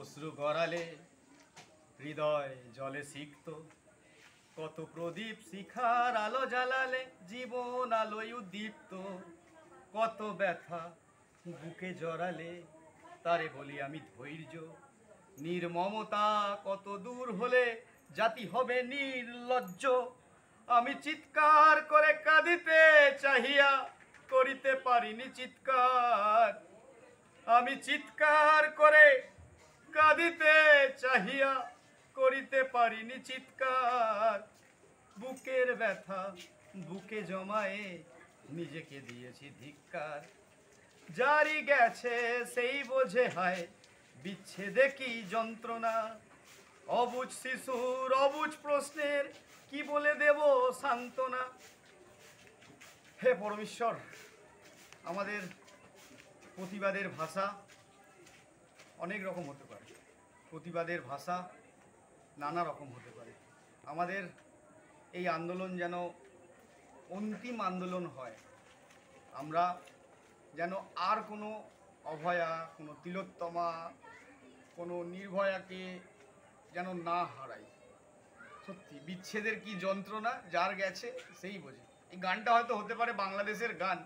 অশ্রু গড়ালে হৃদয় জলে সিক্ত, কত প্রদীপ শিখার আলো জ্বালালে জীবন আলোয় উদ্দীপ্ত, কত ব্যথা বুকে জড়ালে তারে বলি আমি ধৈর্য। নির্মমতা কত দূর হলে জাতি হবে নির্লজ্জ। আমি চিৎকার করে কাঁদিতে চাহিয়া করিতে পারিনি চিৎকার। আমি চিৎকার করে কাঁদিতে চাহিয়া করিতে পারিনি চিৎকার। বুকের ব্যথা বুকে জমায়ে নিজেকে দিয়েছি ধিক্কার। জারি গেছে সেই বোঝে হায় বিচ্ছেদে কি যন্ত্রণা। অবুঝ শিশুর অবুঝ প্রশ্নের কি বলে দেব সান্ত্বনা। হে পরমেশ্বর, আমাদের প্রতিবাদের ভাষা অনেক রকম হতে পারে, প্রতিবাদের ভাষা নানা রকম হতে পারে। আমাদের এই আন্দোলন যেন অন্তিম আন্দোলন হয়, আমরা যেন আর কোনো অভয়া, কোনো তিলোত্তমা, কোনো নির্ভয়াকে যেন না হারাই। সত্যি বিচ্ছেদের কি যন্ত্রণা যার গেছে সেই বোঝে। এই গানটা হয়তো হতে পারে বাংলাদেশের গান,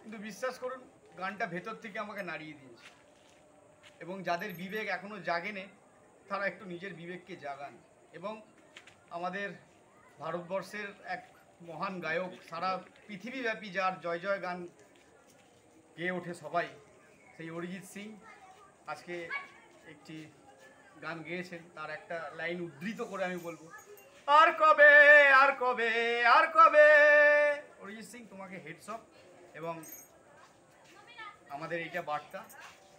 কিন্তু বিশ্বাস করুন গানটা ভেতর থেকে আমাকে নাড়িয়ে দিয়েছে। এবং যাদের বিবেক এখনো জাগেনে তারা একটু নিজের বিবেককে জাগান। এবং আমাদের ভারতবর্ষের এক মহান গায়ক, সারা পৃথিবীব্যাপী যার জয় জয় গান গেয়ে ওঠে সবাই, সেই অরিজিৎ সিং আজকে একটি গান গেয়েছেন। তার একটা লাইন উদ্ধৃত করে আমি বলবো, আর কবে আর কবে আর কবে। অরিজিৎ সিং, তোমাকে হেডস অফ। এবং আমাদের এইটা বার্তা,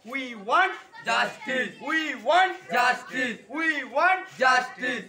we want justice, we want justice, we want justice.